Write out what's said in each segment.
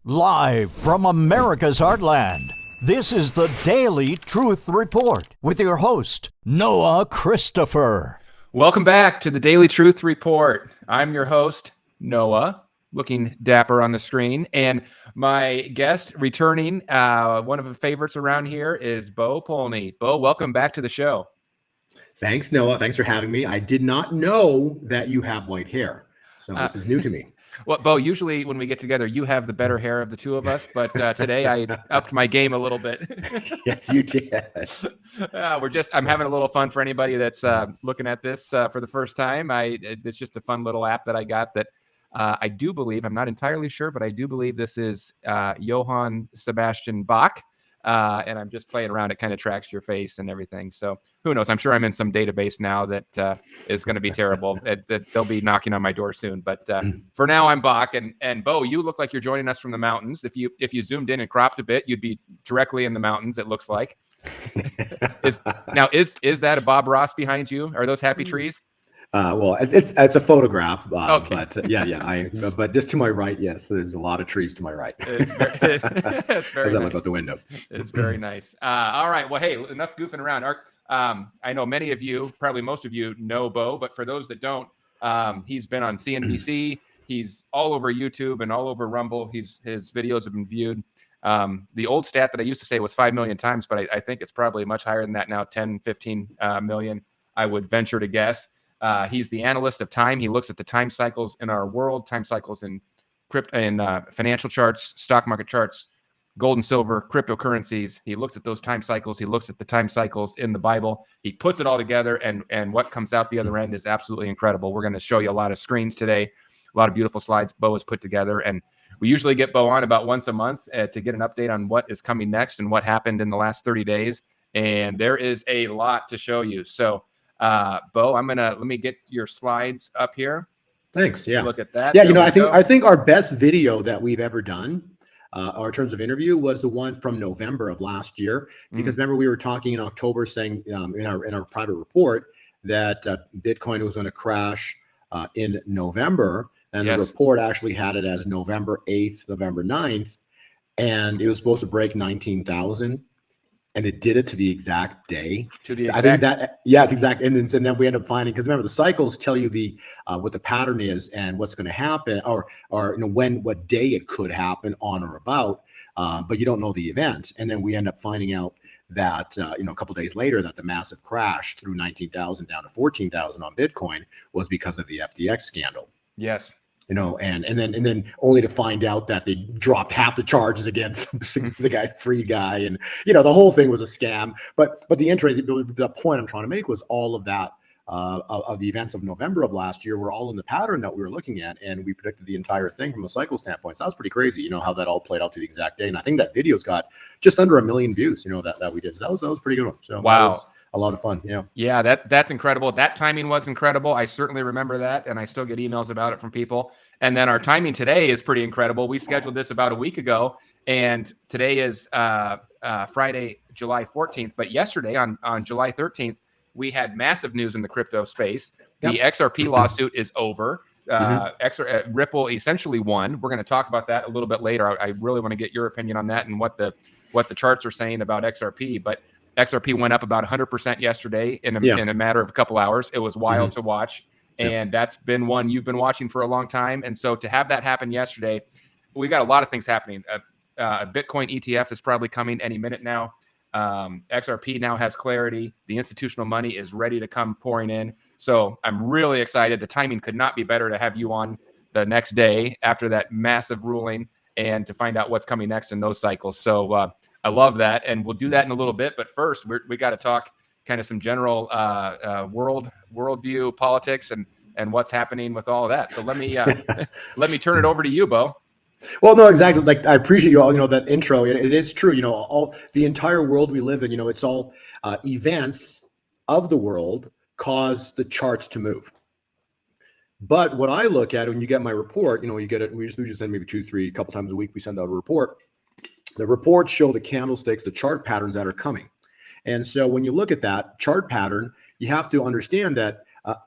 Live from America's heartland, this is the Daily Truth Report with your host, Noah Christopher. Welcome back to the Daily Truth Report. I'm your host, Noah, looking dapper on the screen. And my guest returning, one of the favorites around here is Bo Polny. Bo, welcome back to the show. Thanks, Noah. Thanks for having me. I did not know that you have white hair, so this is new to me. Well, Bo, usually when we get together, you have the better hair of the two of us, but today I upped my game a little bit. Yes, you did. I'm having a little fun for anybody that's looking at this for the first time. It's just a fun little app that I got that I do believe, I'm not entirely sure, but I do believe this is Johann Sebastian Bach. And I'm just playing around. It kind of tracks your face and everything. So who knows? I'm sure I'm in some database now that is going to be terrible. that they'll be knocking on my door soon. But for now, I'm Bach. And Bo, you look like you're joining us from the mountains. If you zoomed in and cropped a bit, you'd be directly in the mountains, it looks like. Is that a Bob Ross behind you? Are those happy trees? Well, it's a photograph, okay. But but just to my right, yes, there's a lot of trees to my right. It's very As I nice. look out the window. It's very nice. All right. Well, hey, enough goofing around. I know many of you, probably most of you, know Bo, but for those that don't, he's been on CNBC. He's all over YouTube and all over Rumble. His videos have been viewed. The old stat that I used to say was 5 million times, but I think it's probably much higher than that now, 10, 15 million, I would venture to guess. He's the analyst of time. He looks at the time cycles in our world, time cycles in crypto and financial charts, stock market charts, gold and silver, cryptocurrencies. He looks at those time cycles. He looks at the time cycles in the Bible. He puts it all together, and what comes out the other end is absolutely incredible. We're going to show you a lot of screens today, a lot of beautiful slides Bo has put together, and we usually get Bo on about once a month to get an update on what is coming next and what happened in the last 30 days, and there is a lot to show you. So Bo, let me get your slides up here. Thanks. Yeah. Look at that. Yeah. I think our best video that we've ever done, or in terms of interview, was the one from November of last year. Because remember, we were talking in October, saying in our private report that Bitcoin was going to crash in November, and Yes. the report actually had it as November 8th, November 9th, and it was supposed to break 19,000. And it did it to the exact day. I think that, yeah, it's exact. And then we end up finding, because remember, the cycles tell you what the pattern is and what's going to happen, or what day it could happen on or about, but you don't know the event. And then we end up finding out that a couple of days later that the massive crash through 19,000 down to 14,000 on Bitcoin was because of the FTX scandal. Yes. And then only to find out that they dropped half the charges against the free guy, and the whole thing was a scam. But the point I'm trying to make was all of that of the events of November of last year were all in the pattern that we were looking at, and we predicted the entire thing from a cycle standpoint. So that was pretty crazy, how that all played out to the exact day. And I think that video's got just under 1 million views, that we did. So that was a pretty good one. So wow. That was a lot of fun. Yeah, that's incredible. That timing was incredible. I certainly remember that, and I still get emails about it from people. And then our timing today is pretty incredible. We scheduled this about a week ago, and today is Friday, July 14th. But yesterday, on July 13th, we had massive news in the crypto space. Yep. The XRP lawsuit is over. Ripple essentially won. We're going to talk about that a little bit later. I really want to get your opinion on that and what the charts are saying about XRP. But XRP went up about 100% yesterday in a matter of a couple hours. It was wild to watch. And that's been one you've been watching for a long time. And so to have that happen yesterday, we got a lot of things happening. A Bitcoin ETF is probably coming any minute now. XRP now has clarity. The institutional money is ready to come pouring in. So I'm really excited. The timing could not be better to have you on the next day after that massive ruling and to find out what's coming next in those cycles. So I love that. And we'll do that in a little bit. But first, we got to talk kind of some general worldview, politics, and what's happening with all of that. So let me turn it over to you, Bo. Well, no, exactly. Like, I appreciate you all, that intro. It is true. All the entire world we live in, it's all events of the world cause the charts to move. But what I look at when you get my report, you get it. We just send maybe 2-3 a couple times a week. We send out a report. The reports show the candlesticks, the chart patterns that are coming. And so when you look at that chart pattern, you have to understand that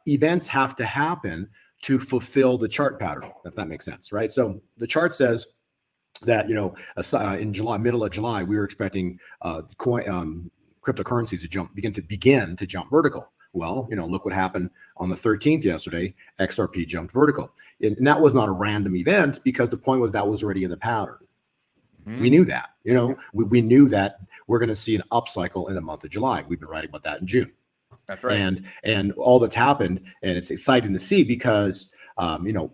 events have to happen to fulfill the chart pattern, if that makes sense, right? So the chart says that, in July, middle of July, we were expecting cryptocurrencies to begin to jump vertical. Well, look what happened on the 13th yesterday. XRP jumped vertical. And that was not a random event, because the point was that was already in the pattern. We knew that, we knew that we're going to see an upcycle in the month of July. We've been writing about that in June. That's right. And all that's happened, and it's exciting to see, because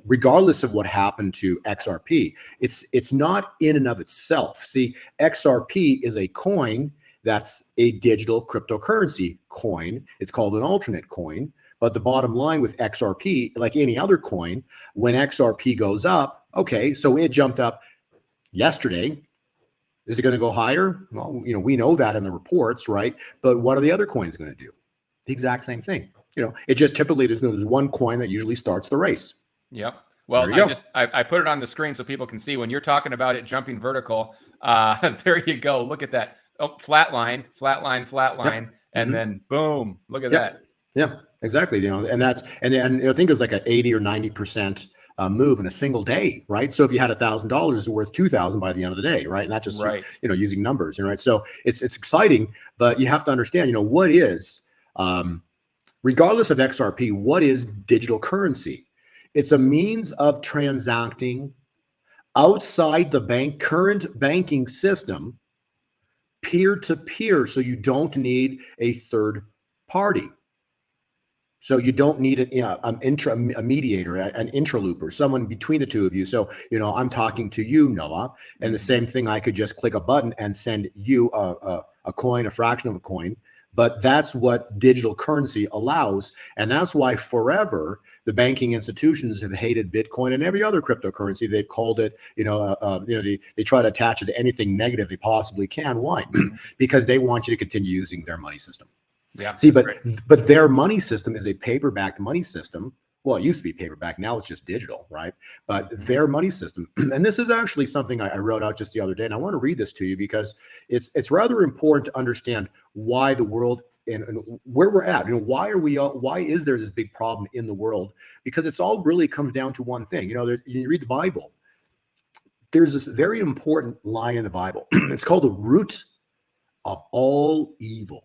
regardless of what happened to XRP, it's not in and of itself. See, XRP is a coin that's a digital cryptocurrency coin. It's called an alternate coin. But the bottom line with XRP, like any other coin, when XRP goes up, okay, so it jumped up yesterday. Is it going to go higher? Well, we know that in the reports, right? But what are the other coins going to do? The exact same thing. It just typically there's one coin that usually starts the race. Yep. Well, I put it on the screen so people can see when you're talking about it jumping vertical. There you go. Look at that. Oh, flat line, yep. And then boom, look at that. Yeah, exactly. And I think it was like an 80 or 90% move in a single day, right? So if you had $1,000, it's worth 2,000 by the end of the day, right? And that's just using numbers, right? So it's exciting, but you have to understand, what is, regardless of XRP, what is digital currency? It's a means of transacting outside the current banking system, peer-to-peer, so you don't need a third party. So you don't need a mediator, an interlooper, someone between the two of you. So, I'm talking to you, Noah, and the same thing, I could just click a button and send you a coin, a fraction of a coin. But that's what digital currency allows. And that's why forever the banking institutions have hated Bitcoin and every other cryptocurrency. They've called it, they try to attach it to anything negative they possibly can. Why? Because they want you to continue using their money system. Yeah. See, but their money system is a paper-backed money system. Well, it used to be paperback. Now it's just digital, right? But their money system, and this is actually something I wrote out just the other day, and I want to read this to you because it's rather important to understand why the world and where we're at. Why is there this big problem in the world? Because it's all really comes down to one thing. You read the Bible. There's this very important line in the Bible. It's called the root of all evil.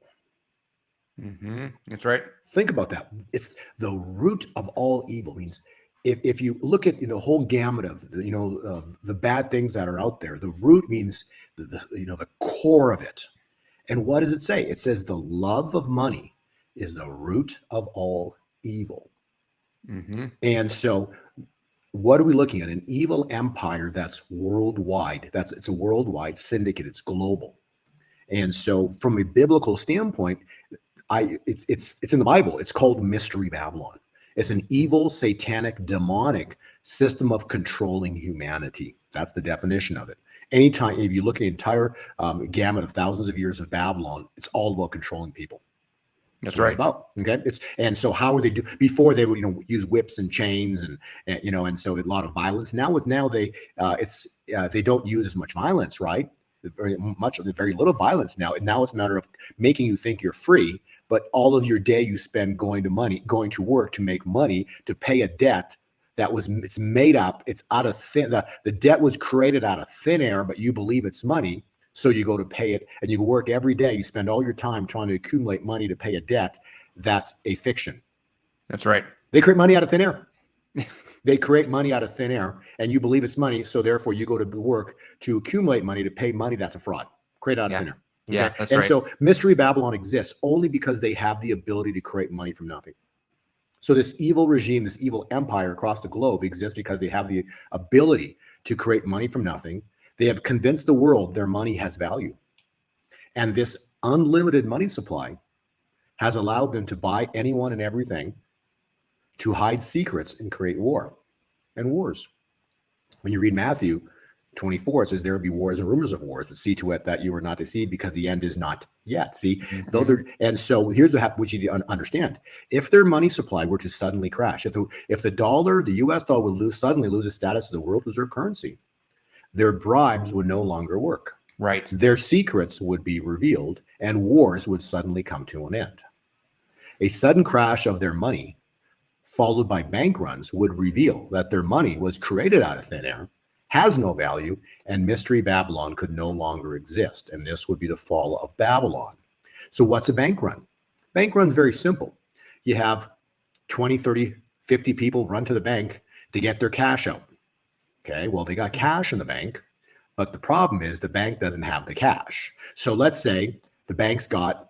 That's right. Think about that. It's the root of all evil. Means if you look at the whole gamut of the bad things that are out there, the root means the core of it. And what does it say? It says the love of money is the root of all evil. And so, what are we looking at? An evil empire that's worldwide. It's a worldwide syndicate. It's global. And so, from a biblical standpoint, it's in the Bible. It's called Mystery Babylon. It's an evil, satanic, demonic system of controlling humanity. That's the definition of it. Anytime, if you look at the entire gamut of thousands of years of Babylon, it's all about controlling people. That's right. It's about, okay. And so how would they do? Before they would use whips and chains and so a lot of violence. Now they don't use as much violence, right? Very little violence now. And now it's a matter of making you think you're free, but all of your day you spend going to work to make money to pay a debt it's made up. It's out of the debt was created out of thin air, but you believe it's money. So you go to pay it and you work every day. You spend all your time trying to accumulate money to pay a debt. That's a fiction. That's right. They create money out of thin air. They create money out of thin air and you believe it's money. So therefore you go to work to accumulate money to pay money. That's a fraud. Create out of thin air. Okay? Yeah, that's and right. So Mystery Babylon exists only because they have the ability to create money from nothing. So this evil regime, this evil empire across the globe exists because they have the ability to create money from nothing. They have convinced the world their money has value. And this unlimited money supply has allowed them to buy anyone and everything, to hide secrets and create war and wars. When you read Matthew 24, it says there will be wars and rumors of wars, but see to it that you are not deceived because the end is not yet. See, and so here's what you understand. If their money supply were to suddenly crash, if the dollar, the US dollar would suddenly lose its status as a world reserve currency, their bribes would no longer work. Right. Their secrets would be revealed and wars would suddenly come to an end. A sudden crash of their money followed by bank runs would reveal that their money was created out of thin air has no value, and Mystery Babylon could no longer exist. And this would be the fall of Babylon. So what's a bank run? Bank run's very simple. You have 20, 30, 50 people run to the bank to get their cash out. Okay, well, they got cash in the bank, but the problem is the bank doesn't have the cash. So let's say the bank's got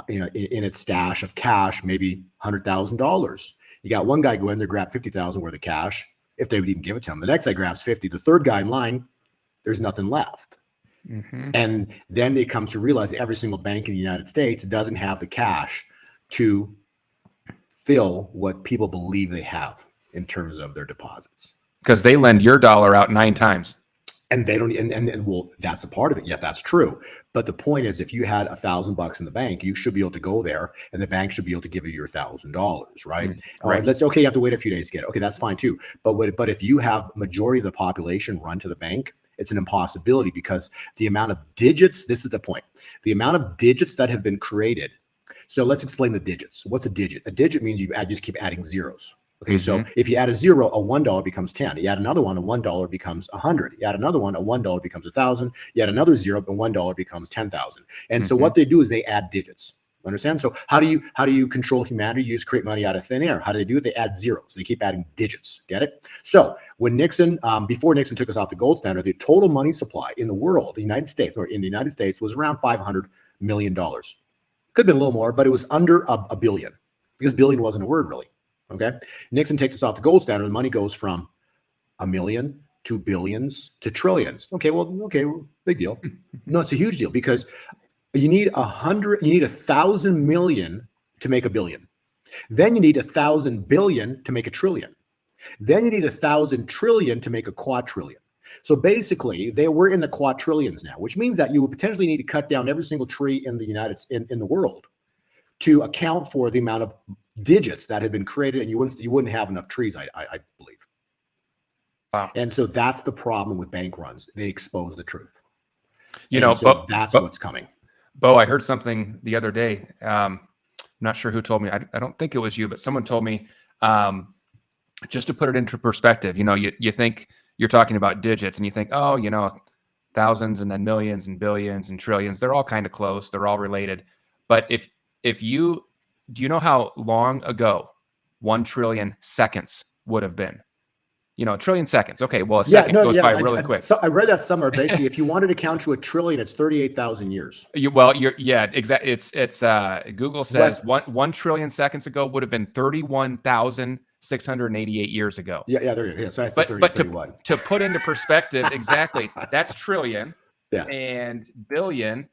in its stash of cash, maybe $100,000. You got one guy go in there, grab 50,000 worth of cash, if they would even give it to him. The next guy grabs 50. The third guy in line, there's nothing left. Mm-hmm. And then they come to realize every single bank in the United States doesn't have the cash to fill what people believe they have in terms of their deposits. Because they lend your dollar out 9 times. And they don't, and well, that's a part of it. Yeah, that's true. But the point is, if you had $1,000 in the bank, you should be able to go there and the bank should be able to give you your $1,000, right? Right. Let's say, okay, you have to wait a few days to get it. Okay, that's fine too. But if you have majority of the population run to the bank, it's an impossibility because the amount of digits, this is the point, the amount of digits that have been created. So let's explain the digits. What's a digit? A digit means you just keep adding zeros. Okay, so if you add a zero, a $1 becomes 10. You add another one, a $1 becomes 100. You add another one, a $1 becomes 1,000. You add another zero, and $1 becomes 10,000. And so what they do is they add digits. Understand? So how do you control humanity? You just create money out of thin air. How do they do it? They add zeros. They keep adding digits. Get it? So when Nixon, before Nixon took us off the gold standard, the total money supply in the world, the United States, was around $500 million. Could have been a little more, but it was under a billion because billion wasn't a word really. Okay. Nixon takes us off the gold standard. The money goes from a million to billions to trillions. Okay. Well, okay. Big deal. No, it's a huge deal because you need 1,000 million to make a billion. Then you need 1,000 billion to make a trillion. Then you need 1,000 trillion to make a quadrillion. So basically we're in the quadrillions now, which means that you would potentially need to cut down every single tree in the world to account for the amount of digits that had been created, and you wouldn't have enough trees, I believe. Wow. And so that's the problem with bank runs. They expose the truth. That's what's coming. Bo, I heard something the other day. I'm not sure who told me. I don't think it was you, but someone told me, just to put it into perspective, you think you're talking about digits and you think, thousands and then millions and billions and trillions, they're all kind of close. They're all related. But do you know how long ago 1 trillion seconds would have been? A trillion seconds. Okay, well, a second goes by really quick. So I read that somewhere. Basically, if you wanted to count to 1 trillion, it's 38,000 years. Exactly. It's Google says 1 trillion seconds ago would have been 31,688 years ago. Yeah, there you go. Yeah, so I but to put into perspective, exactly, that's trillion. Yeah. And billion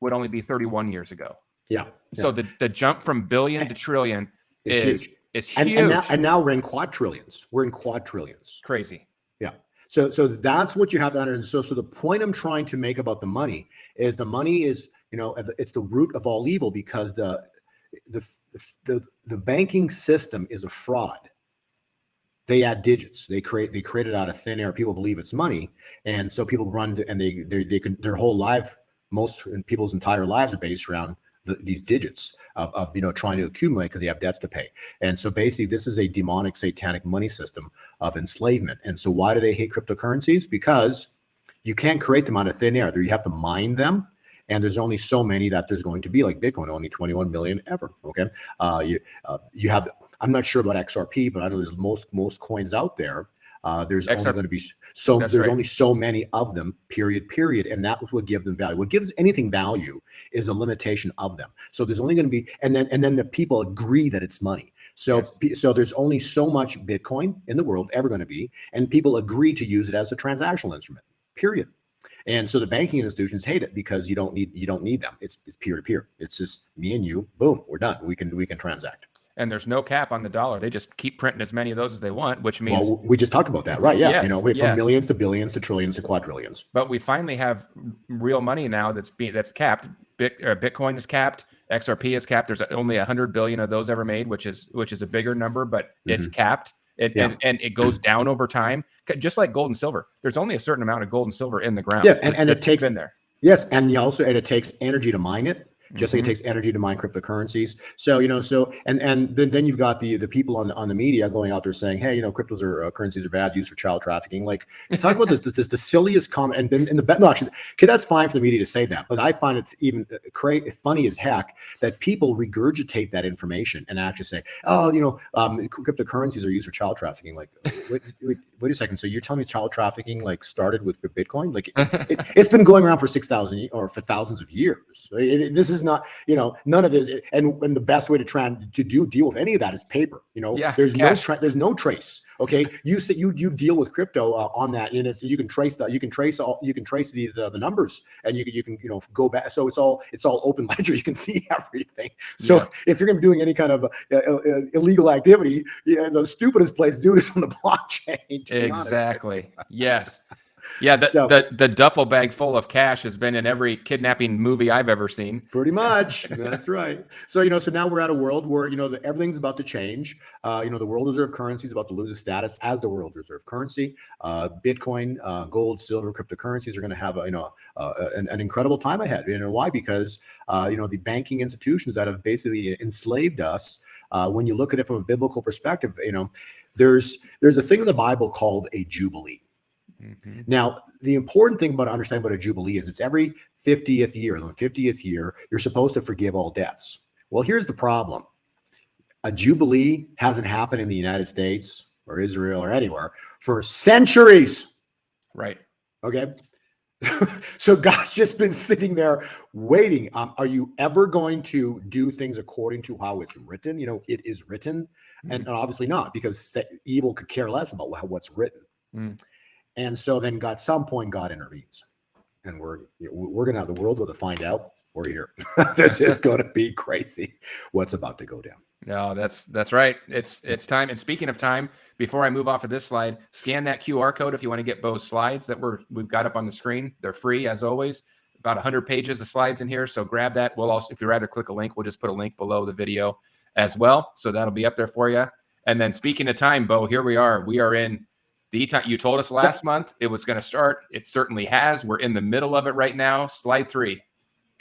would only be 31 years ago. Yeah. So the jump from billion to trillion is huge. And now we're in quadrillions. We're in quadrillions. Crazy. Yeah. So that's what you have to understand. So the point I'm trying to make about the money is it's the root of all evil because the banking system is a fraud. They add digits. They create it out of thin air. People believe it's money, and so people run and their whole life, most people's entire lives are based around these digits of trying to accumulate because they have debts to pay. And so basically this is a demonic satanic money system of enslavement. And so why do they hate cryptocurrencies? Because you can't create them out of thin air. You have to mine them, and there's only so many that there's going to be, like Bitcoin, only 21 million ever. Okay. You have, I'm not sure about XRP, but I know there's most coins out there. There's only going to be only so many of them, period. And that would give them value. What gives anything value is a limitation of them. So there's only going to be, and then the people agree that it's money. So there's only so much Bitcoin in the world ever going to be, and people agree to use it as a transactional instrument, period. And so the banking institutions hate it because you don't need them. It's peer to peer. It's just me and you, boom, we're done. We can transact. And there's no cap on the dollar. They just keep printing as many of those as they want, which means... Well, we just talked about that, right? Yeah. Yes, From millions to billions to trillions to quadrillions. But we finally have real money now that's capped. Bitcoin is capped. XRP is capped. There's only 100 billion of those ever made, which is a bigger number, but it's capped. And it goes down over time, just like gold and silver. There's only a certain amount of gold and silver in the ground. Yeah, and it takes been there. Yes, and it takes energy to mine it. just like it takes energy to mine cryptocurrencies. So, and then you've got the people on the media going out there saying, hey, cryptos are currencies are bad, used for child trafficking. Like, talk about this the silliest comment. And then actually, okay, that's fine for the media to say that, but I find it's even funny as heck that people regurgitate that information and actually say, oh, cryptocurrencies are used for child trafficking. Like, wait a second. So you're telling me child trafficking like started with Bitcoin? Like, it's been going around for 6,000 or for thousands of years. This is not, none of this. And the best way to deal with any of that is paper. There's cash. There's no trace. Okay, you say you deal with crypto on that, and you can trace the numbers, and you can go back. So it's all open ledger. You can see everything. So if you're going to be doing any kind of illegal activity, the stupidest place to do it is on the blockchain. Exactly. Yes. Yeah, the duffel bag full of cash has been in every kidnapping movie I've ever seen. Pretty much. That's right. So, so now we're at a world where, everything's about to change. The world reserve currency is about to lose its status as the world reserve currency. Bitcoin, gold, silver, cryptocurrencies are going to have an incredible time ahead. Why? Because, the banking institutions that have basically enslaved us, when you look at it from a biblical perspective, there's a thing in the Bible called a jubilee. Mm-hmm. Now, the important thing about understanding what a jubilee is, it's every 50th year. In the 50th year, you're supposed to forgive all debts. Well, here's the problem. A jubilee hasn't happened in the United States or Israel or anywhere for centuries. Right. Okay. So God's just been sitting there waiting. Are you ever going to do things according to how it's written? It is written, and obviously not, because evil could care less about what's written. Mm. And so then God intervenes, and we're going to have the world's going to find out we're here. This is going to be crazy. What's about to go down? No, that's right. It's time. And speaking of time, before I move off of this slide, scan that QR code if you want to get Bo's slides that we've got up on the screen. They're free as always. About 100 pages of slides in here. So grab that. We'll also, if you'd rather click a link, we'll just put a link below the video as well. So that'll be up there for you. And then speaking of time, Bo, here we are. We are in the time you told us last month it was going to start. It certainly has. We're in the middle of it right now. Slide 3.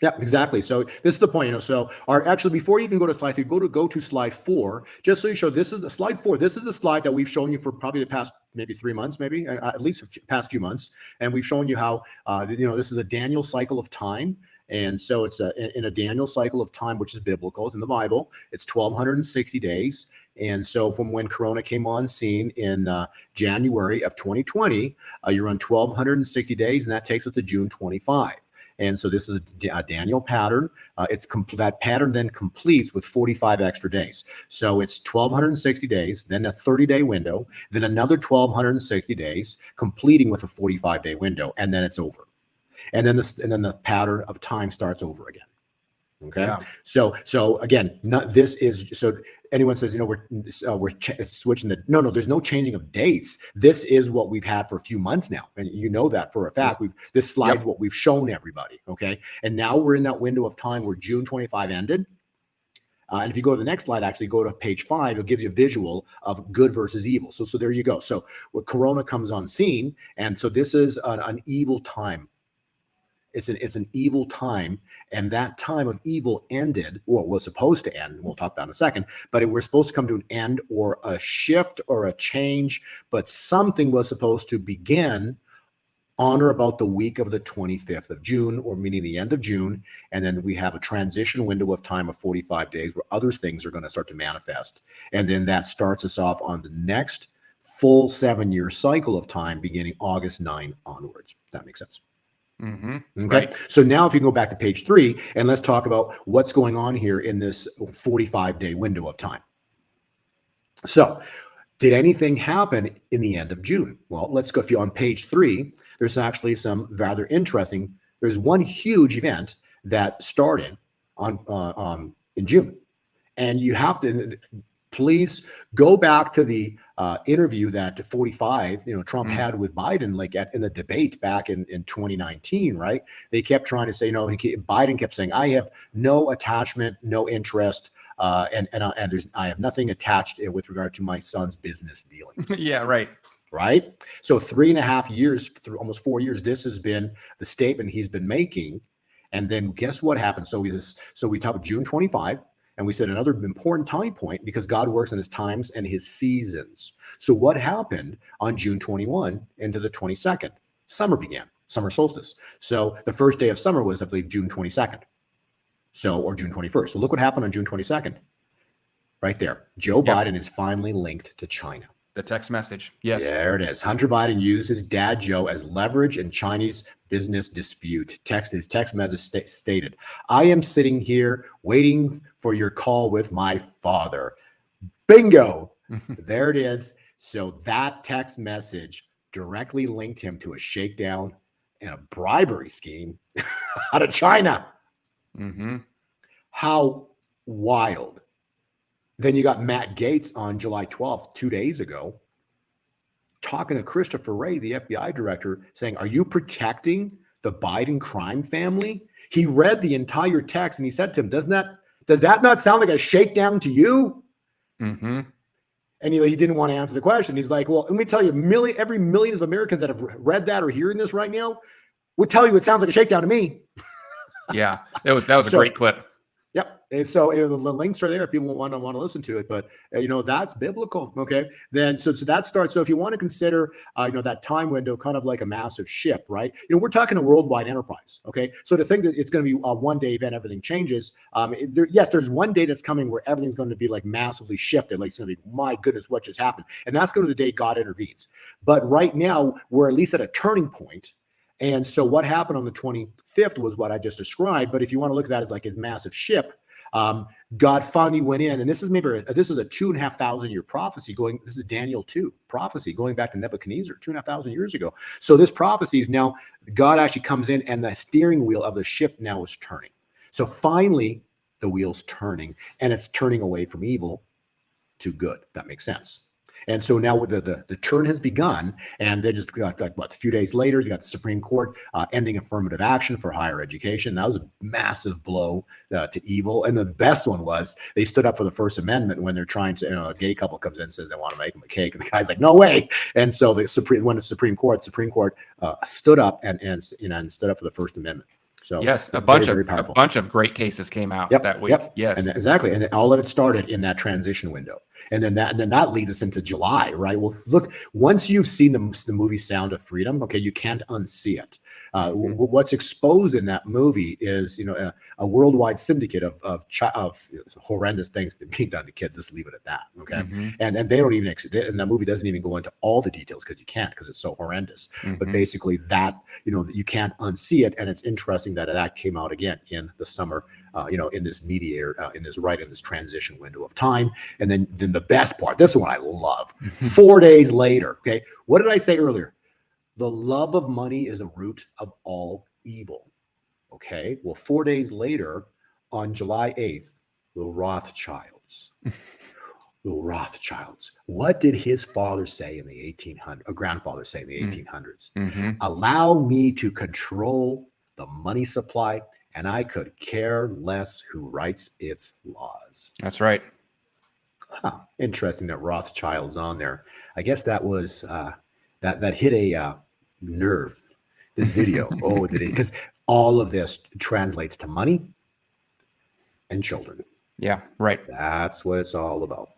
Yeah, exactly. So this is the point, So actually, before you even go to slide 3, go to slide 4, just so you show this is the slide 4. This is the slide that we've shown you for probably the past maybe 3 months, maybe at least the past few months. And we've shown you how, this is a Daniel cycle of time. And so it's in a Daniel cycle of time, which is biblical. It's in the Bible. It's 1,260 days. And so from when Corona came on scene in January of 2020, you're on 1,260 days, and that takes us to June 25. And so this is a Daniel pattern. That pattern then completes with 45 extra days. So it's 1,260 days, then a 30-day window, then another 1,260 days, completing with a 45-day window, and then it's over. And then the pattern of time starts over again. Okay. Yeah. So again, anyone says, we're switching no, there's no changing of dates. This is what we've had for a few months now. And that for a fact. This slide, what we've shown everybody. Okay. And now we're in that window of time where June 25 ended. And if you go to the next slide, actually go to page 5, it gives you a visual of good versus evil. So there you go. So when Corona comes on scene, and so this is an evil time. It's an evil time, and that time of evil ended, or was supposed to end. We'll talk about in a second, but we're supposed to come to an end or a shift or a change, but something was supposed to begin on or about the week of the 25th of June, or meaning the end of June, and then we have a transition window of time of 45 days where other things are going to start to manifest, and then that starts us off on the next full 7-year cycle of time beginning August 9 onwards. If that makes sense. Mm-hmm. Okay. Right. So now if you go back to page 3, and let's talk about what's going on here in this 45-day window of time. So did anything happen in the end of June? Well, let's go. If you're on page 3, there's actually some rather interesting. There's one huge event that started in June, and you have to please go back to the interview that 45, Trump had with Biden, like in the debate back in 2019, right? They kept trying to say, Biden kept saying, I have no attachment, no interest, and I have nothing attached with regard to my son's business dealings. Yeah, right. Right. So 3.5 years, almost 4 years, this has been the statement he's been making. And then guess what happened? So we talked about June 25, and we said another important time point because God works in his times and his seasons. So what happened on June 21 into the 22nd? Summer began, summer solstice. So the first day of summer was, I believe, June 22nd. So, or June 21st. So look what happened on June 22nd. Right there. Joe Biden is finally linked to China. The text message. Yes. There it is. Hunter Biden used his dad, Joe, as leverage in Chinese business dispute. His text message stated, I am sitting here waiting for your call with my father. Bingo. There it is. So that text message directly linked him to a shakedown and a bribery scheme out of China. Mm-hmm. How wild. Then you got Matt Gaetz on July 12th, 2 days ago, talking to Christopher Wray, the FBI director, saying, are you protecting the Biden crime family? He read the entire text and he said to him, does that not sound like a shakedown to you? Mm-hmm. And he didn't want to answer the question. He's like, well, let me tell you, every millions of Americans that have read that or hearing this right now would tell you it sounds like a shakedown to me. Yeah, that was a great clip. Yep. And so the links are there if people want to listen to it, but that's biblical. Okay. Then so that starts. So if you want to consider that time window kind of like a massive ship, right? We're talking a worldwide enterprise. Okay. So to think that it's going to be a one-day event, everything changes. There's one day that's coming where everything's going to be like massively shifted. Like it's going to be, my goodness, what just happened? And that's going to be the day God intervenes. But right now we're at least at a turning point. And so what happened on the 25th was what I just described. But if you want to look at that as like his massive ship, God finally went in, and this is a 2,500 year prophecy this is Daniel 2 prophecy going back to Nebuchadnezzar 2,500 years ago. So this prophecy is now God actually comes in and the steering wheel of the ship now is turning. So finally the wheel's turning, and it's turning away from evil to good, if that makes sense. And so now the turn has begun, and they just got a few days later, you got the Supreme Court ending affirmative action for higher education. That was a massive blow to evil. And the best one was they stood up for the First Amendment when they're trying to, a gay couple comes in and says they want to make them a cake, and the guy's like, no way. And so the Supreme Court stood up and stood up for the First Amendment. So yes, a bunch of great cases came out that week. Yep. Yes, and exactly, and all of it started in that transition window, and then that leads us into July, right? Well, look, once you've seen the movie Sound of Freedom, okay, you can't unsee it. What's exposed in that movie is a worldwide syndicate of horrendous things being done to kids. Just leave it at that, okay? And they don't even, and that movie doesn't even go into all the details because you can't, because it's so horrendous. But basically that you can't unsee it, and it's interesting that came out again in the summer, in this in this transition window of time. And then the best part, this is what I love. 4 days later, okay, what did I say earlier? The love of money is a root of all evil. Okay, well, 4 days later, on July 8th, the Rothschilds. What did his father say in the 1800s, or grandfather say in the 1800s? Allow me to control the money supply, and I could care less who writes its laws. That's right. Interesting that Rothschild's on there. I guess that was that hit a nerve, this video. Oh, did it? Because all of this translates to money and children. Yeah, right. That's what it's all about.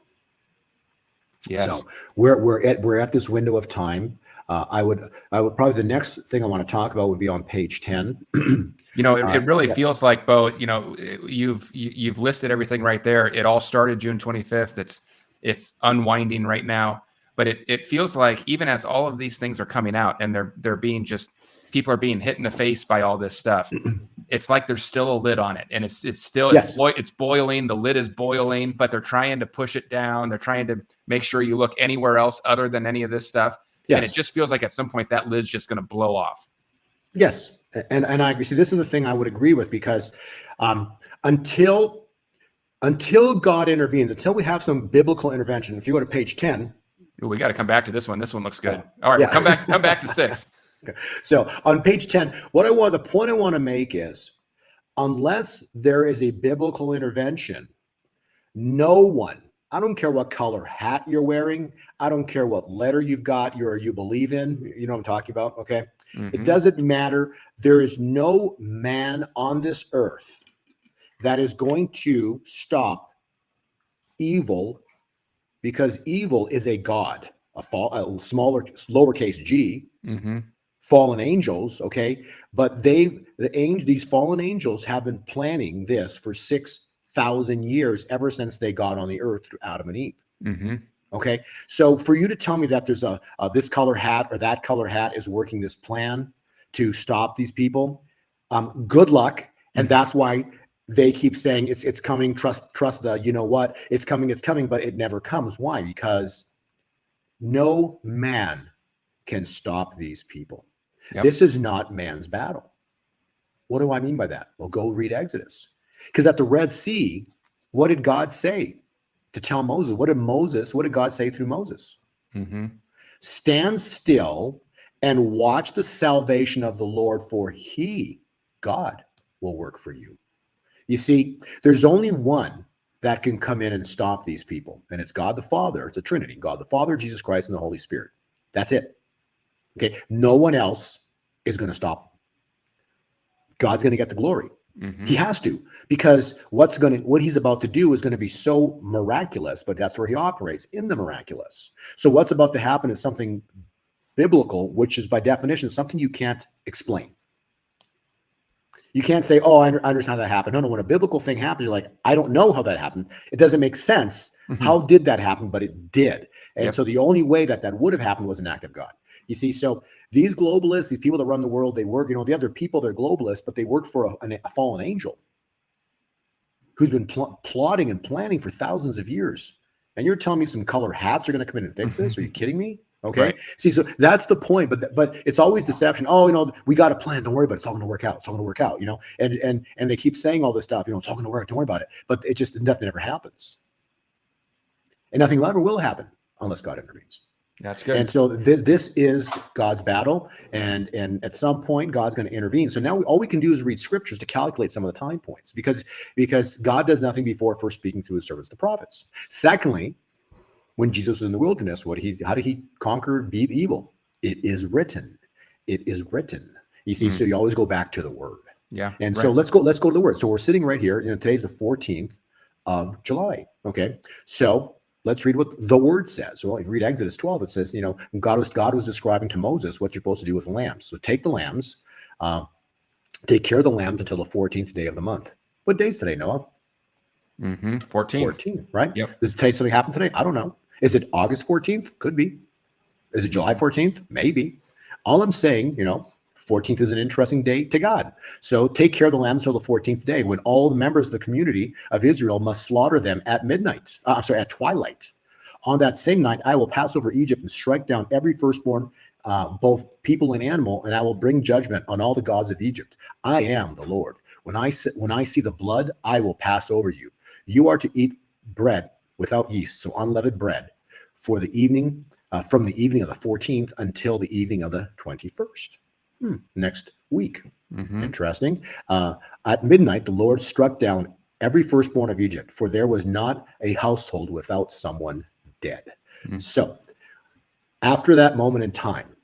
Yes. So we're at this window of time. I would probably, the next thing I want to talk about would be on page 10. It really feels like, Bo, you've listed everything right there. It all started June 25th. It's unwinding right now, but it feels like even as all of these things are coming out and they're being people are being hit in the face by all this stuff. It's like there's still a lid on it, and it's still, it's boiling. The lid is boiling, but they're trying to push it down. They're trying to make sure you look anywhere else other than any of this stuff. Yes. And it just feels like at some point that lid's just going to blow off. Yes. And I agree. See, this is the thing I would agree with, because until God intervenes, until we have some biblical intervention, if you go to page 10. Ooh, we got to come back to this one. This one looks good. All right, come back to 6. Okay. So on page 10, the point I want to make is, unless there is a biblical intervention, no one, I don't care what color hat you're wearing, I don't care what letter you've got, you believe in, you know what I'm talking about, okay? It doesn't matter. There is no man on this earth that is going to stop evil, because evil is a god, a smaller, lowercase g, fallen angels. Okay. But these fallen angels have been planning this for 6,000 years, ever since they got on the earth through Adam and Eve. Okay. So for you to tell me that there's a this color hat or that color hat is working this plan to stop these people, good luck. And that's why they keep saying it's coming. Trust the, you know what, it's coming, but it never comes. Why? Because no man can stop these people. This is not man's battle. What do I mean by that? Well, go read Exodus. Because at the Red Sea, what did God say to tell Moses? What did God say through Moses? Stand still and watch the salvation of the Lord, for he, God, will work for you. You see, there's only one that can come in and stop these people, and it's God the Father. It's a Trinity: God the Father, Jesus Christ, and the Holy Spirit. That's it. Okay, no one else is going to stop them. God's going to get the glory. He has to, because what he's about to do is going to be so miraculous, but that's where he operates, in the miraculous. So what's about to happen is something biblical, which is by definition something you can't explain. You can't say, oh, I understand how that happened. No, when a biblical thing happens, you're like, I don't know how that happened. It doesn't make sense. How did that happen? But it did. And so the only way that would have happened was an act of God. You see, so these globalists, these people that run the world, they work, the other people, they're globalists, but they work for a fallen angel who's been plotting and planning for thousands of years. And you're telling me some color hats are going to come in and fix this? Are you kidding me? Okay. Right. See, so that's the point, but it's always deception. Oh, we got a plan. Don't worry about it. It's all going to work out. It's all going to work out, and they keep saying all this stuff, it's all going to work. Don't worry about it. But nothing ever happens. And nothing ever will happen unless God intervenes. That's good. And so this is God's battle, and at some point God's going to intervene. So now all we can do is read scriptures to calculate some of the time points, because God does nothing before first speaking through his servants, the prophets. Secondly, when Jesus was in the wilderness, how did he conquer, beat evil? It is written. It is written. You see, so you always go back to the word. Yeah. And so let's go to the word. So we're sitting right here. Today's the 14th of July. Okay. So let's read what the word says. Well, if you read Exodus 12, it says, God was describing to Moses what you're supposed to do with the lambs. So take the lambs, take care of the lambs until the 14th day of the month. What day is today, Noah? 14th, right? Yep. Does today something happen today? I don't know. Is it August 14th? Could be. Is it July 14th? Maybe. All I'm saying, 14th is an interesting day to God. So take care of the lambs until the 14th day, when all the members of the community of Israel must slaughter them at midnight. At twilight. On that same night, I will pass over Egypt and strike down every firstborn, both people and animal, and I will bring judgment on all the gods of Egypt. I am the Lord. When I see the blood, I will pass over you. You are to eat bread without yeast, so unleavened bread, for the evening, from the evening of the 14th until the evening of the 21st. Next week. Interesting. At midnight, the Lord struck down every firstborn of Egypt, for there was not a household without someone dead. So after that moment in time,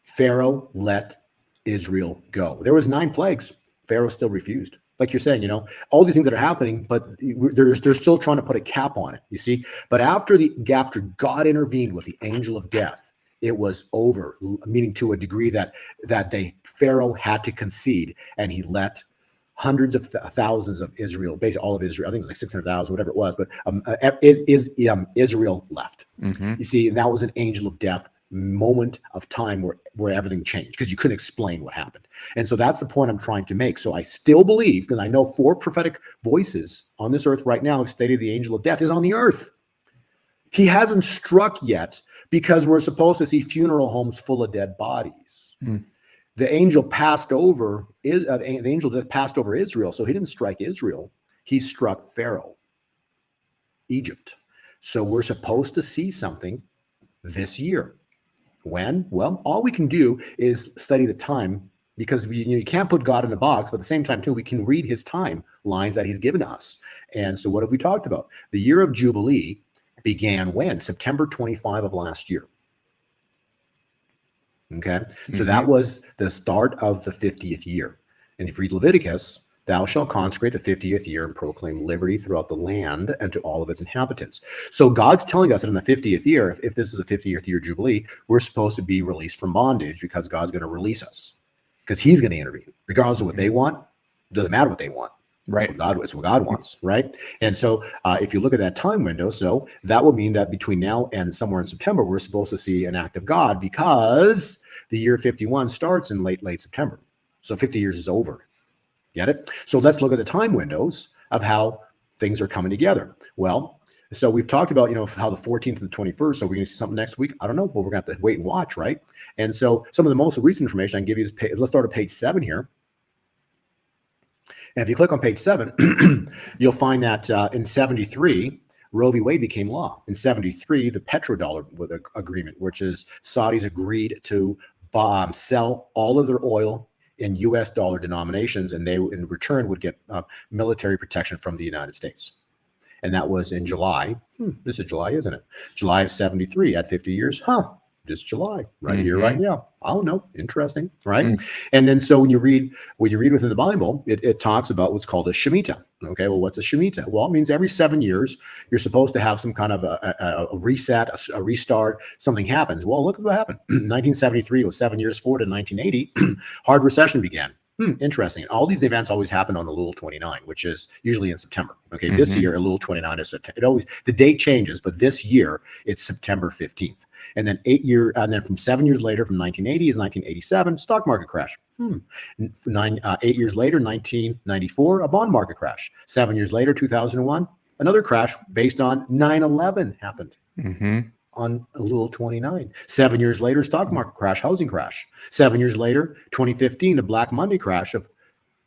Pharaoh let Israel go. There was 9 plagues. Pharaoh still refused. Like you're saying, all these things that are happening, but they're still trying to put a cap on it, you see. But after God intervened with the angel of death, it was over, meaning to a degree that Pharaoh had to concede, and he let hundreds of thousands of Israel, basically all of Israel, I think it was like 600,000, whatever it was, but Israel left. You see, and that was an angel of death moment of time where everything changed, because you couldn't explain what happened. And so that's the point I'm trying to make. So I still believe, because I know 4 prophetic voices on this earth right now have stated the angel of death is on the earth. He hasn't struck yet, because we're supposed to see funeral homes full of dead bodies. The angel passed over, the angel that passed over Israel. So he didn't strike Israel. He struck Pharaoh, Egypt. So we're supposed to see something this year. When? Well, all we can do is study the time, because you can't put God in a box, but at the same time, too, we can read his timelines that he's given us. And so what have we talked about? The year of Jubilee began when? September 25 of last year. Okay. So that was the start of the 50th year. And if you read Leviticus, thou shalt consecrate the 50th year and proclaim liberty throughout the land and to all of its inhabitants. So God's telling us that in the 50th year, if this is a 50th year jubilee, we're supposed to be released from bondage because God's going to release us, because he's going to intervene regardless of what they want. It doesn't matter what they want. Right. It's what God wants, right? And so if you look at that time window, so that would mean that between now and somewhere in September, we're supposed to see an act of God, because the year 51 starts in late September. So 50 years is over. Get it? So let's look at the time windows of how things are coming together. Well, so we've talked about, how the 14th and the 21st, so we're going to see something next week. I don't know, but we're going to have to wait and watch, right? And so some of the most recent information I can give you is, let's start at page 7 here. And if you click on page 7, you'll find that in 73, Roe v. Wade became law. In 73, the petrodollar agreement, which is Saudis agreed to sell all of their oil in U.S. dollar denominations, and they in return would get military protection from the United States. And that was in July. This is July, isn't it? July of 73 at 50 years. This July, right here, right now. I don't know. Interesting, right? And then so when you read within the Bible, it talks about what's called a Shemitah. Okay, well, what's a Shemitah? Well, it means every 7 years you're supposed to have some kind of a reset, a restart. Something happens. Well, look at what happened. 1973 was 7 years forward to 1980. Hard recession began. Interesting. All these events always happen on Elul 29, which is usually in September. Okay, this year Elul 29 is September. The date changes, but this year it's September 15th. And then 8 from 7 years later, from 1980 is 1987, stock market crash. 8 years later, 1994, a bond market crash. 7 years later, 2001, another crash based on 9/11 happened. On Elul 29. 7 years later, stock market crash, housing crash. 7 years later, 2015, the Black Monday crash of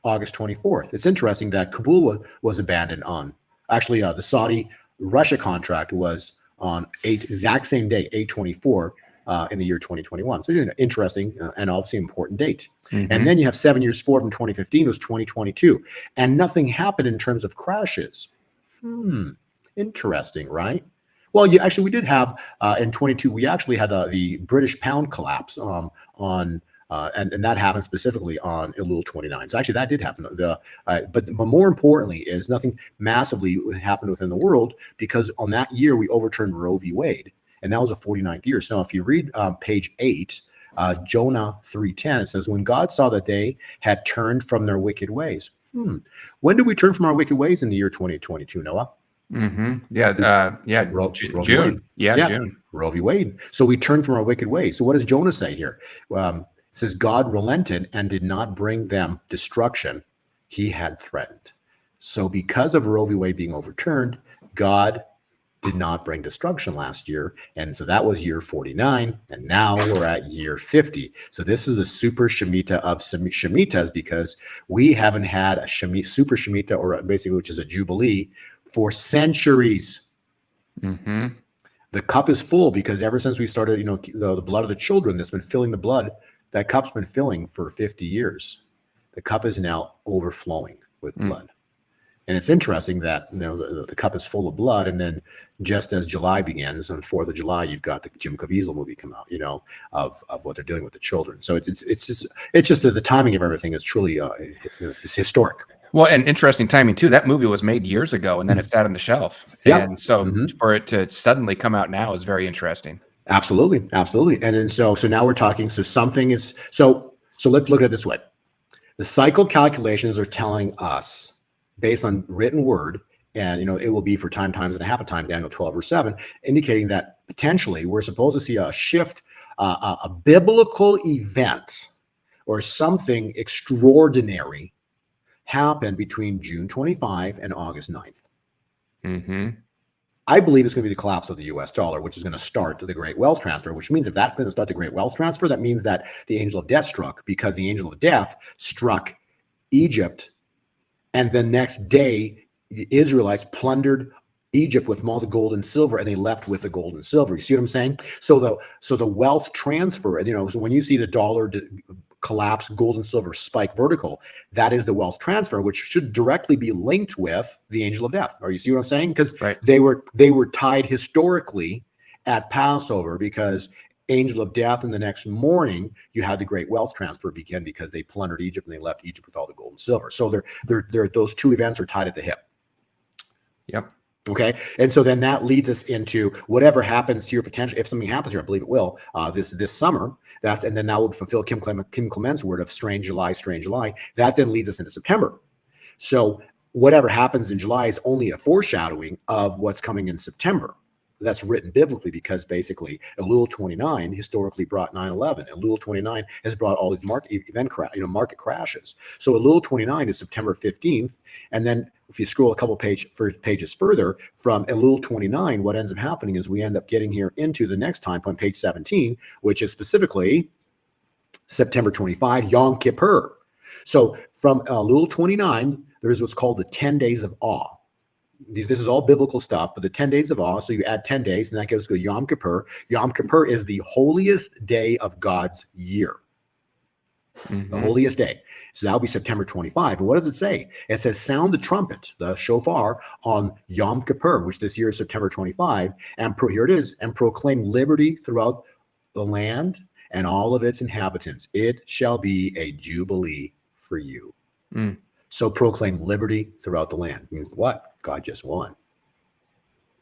August 24th. It's interesting that Kabul was abandoned on, actually, the Saudi-Russia contract was on exact same day, 8/24, in the year 2021. So it's an interesting and obviously important date. And then you have 7 years forward from 2015, it was 2022. And nothing happened in terms of crashes. Interesting, right? Well, we did have in 22. We actually had the British pound collapse and that happened specifically on Elul 29. So actually, that did happen. But more importantly, is nothing massively happened within the world, because on that year we overturned Roe v. Wade, and that was a 49th year. So if you read page 8, Jonah 3:10, it says, "When God saw that they had turned from their wicked ways." When did we turn from our wicked ways in the year 2022, Noah? June. June. Roe v. Wade. So we turned from our wicked ways. So what does Jonah say here? It says, God relented and did not bring them destruction he had threatened. So because of Roe v. Wade being overturned, God did not bring destruction last year. And so that was year 49. And now we're at year 50. So this is the super Shemitah of Shemitahs, because we haven't had a super Shemitah, or basically, which is a jubilee, for centuries. The cup is full, because ever since we started, the blood of the children that's been filling the blood, that cup's been filling for 50 years. The cup is now overflowing with blood. And it's interesting that the cup is full of blood, and then just as July begins, on 4th of July, you've got the Jim Caviezel movie come out, of what they're doing with the children. So it's just the timing of everything is truly it's historic. Well, and interesting timing too. That movie was made years ago, and then it sat on the shelf. And so for it to suddenly come out now is very interesting. Absolutely. And then so now we're talking. So something is so let's look at it this way. The cycle calculations are telling us, based on written word, and it will be for times and a half a time, Daniel 12 verse 7, indicating that potentially we're supposed to see a shift, a biblical event or something extraordinary happen between June 25 and August 9th. I believe it's going to be the collapse of the U.S. dollar, which is going to start the great wealth transfer, which means if that's going to start the great wealth transfer, that means that the angel of death struck, because the angel of death struck Egypt. And the next day, the Israelites plundered Egypt with all the gold and silver, and they left with the gold and silver. You see what I'm saying? So the wealth transfer, so when you see the dollar collapse, gold and silver spike vertical, that is the wealth transfer, which should directly be linked with the angel of death. Or you see what I'm saying? Because they were tied historically at Passover, because angel of death, and the next morning you had the great wealth transfer begin because they plundered Egypt and they left Egypt with all the gold and silver. So they're those two events are tied at the hip. Yep. Okay. And so then that leads us into whatever happens to your potential. If something happens here, I believe it will, this summer, and then that would fulfill Kim Clement's word of strange July, strange July. That then leads us into September. So whatever happens in July is only a foreshadowing of what's coming in September. That's written biblically, because basically Elul 29 historically brought 9/11. Elul 29 has brought all these market crashes. So Elul 29 is September 15th, and then if you scroll a couple pages further from Elul 29, what ends up happening is we end up getting here into the next time point, page 17, which is specifically September 25, Yom Kippur. So from Elul 29, there is what's called the 10 days of awe. This is all biblical stuff, but the 10 days of awe. So you add 10 days, and that goes to Yom Kippur. Yom Kippur is the holiest day of God's year. The holiest day. So that'll be September 25. And what does it say? It says, sound the trumpet, the shofar, on Yom Kippur, which this year is September 25. And here it is, and proclaim liberty throughout the land and all of its inhabitants. It shall be a jubilee for you. So proclaim liberty throughout the land. Means what? God just won.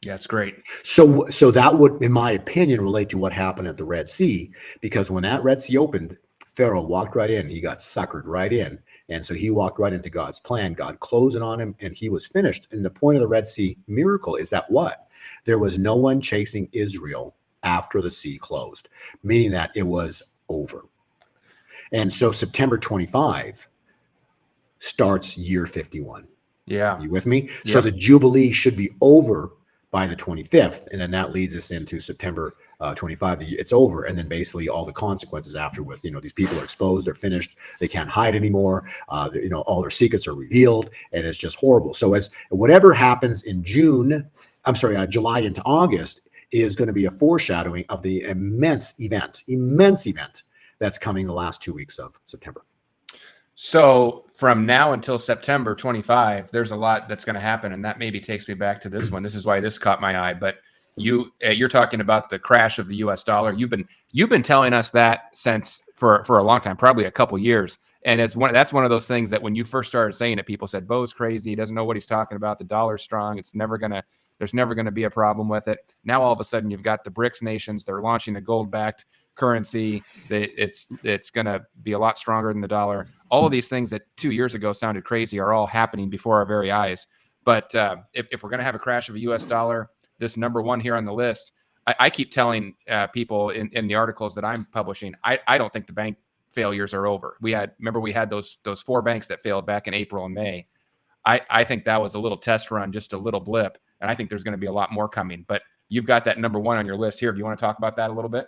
Yeah, it's great. So that would, in my opinion, relate to what happened at the Red Sea, because when that Red Sea opened, Pharaoh walked right in. He got suckered right in. And so he walked right into God's plan. God closed it on him, and he was finished. And the point of the Red Sea miracle is that what? There was no one chasing Israel after the sea closed, meaning that it was over. And so September 25 starts year 51. Yeah. You with me? Yeah. So the Jubilee should be over by the 25th. And then that leads us into September 25. It's over. And then basically all the consequences after with, these people are exposed, they're finished. They can't hide anymore. All their secrets are revealed, and it's just horrible. So as whatever happens in July into August is going to be a foreshadowing of the immense event that's coming the last 2 weeks of September. So from now until September 25, there's a lot that's going to happen, and that maybe takes me back to this one. This is why this caught my eye. But you're talking about the crash of the U.S. dollar. You've been telling us that for a long time, probably a couple years. And that's one of those things that when you first started saying it, people said, Bo's crazy. He doesn't know what he's talking about. The dollar's strong. There's never going to be a problem with it. Now all of a sudden you've got the BRICS nations. They're launching a gold-backed currency. It's going to be a lot stronger than the dollar. All of these things that 2 years ago sounded crazy are all happening before our very eyes. But if we're going to have a crash of a U.S. dollar, this number one here on the list, I keep telling people in the articles that I'm publishing, I don't think the bank failures are over. We had those 4 banks that failed back in April and May. I think that was a little test run, just a little blip. And I think there's going to be a lot more coming. But you've got that number one on your list here. Do you want to talk about that a little bit?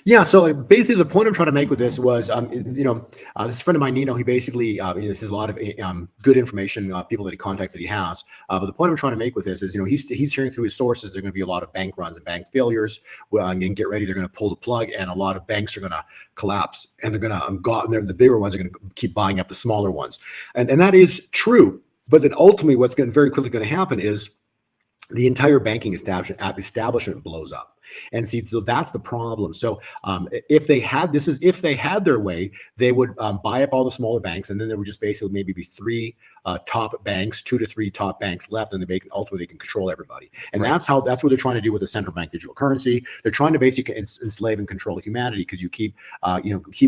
Yeah. So basically, the point I'm trying to make with this was, this friend of mine, Nino, he basically, there's a lot of good information, people that he contacts that he has. But the point I'm trying to make with this is, he's hearing through his sources, there's going to be a lot of bank runs and bank failures. And get ready, they're going to pull the plug, and a lot of banks are going to collapse, and they're going to, the bigger ones are going to keep buying up the smaller ones, and that is true. But then ultimately, what's very quickly going to happen is the entire banking establishment blows up. And see, so that's the problem. So if they had their way, they would buy up all the smaller banks, and then there would just basically maybe be 2 to 3 top banks left, and ultimately they can control everybody. And right. That's what they're trying to do with the central bank digital currency. They're trying to basically enslave and control humanity, because you keep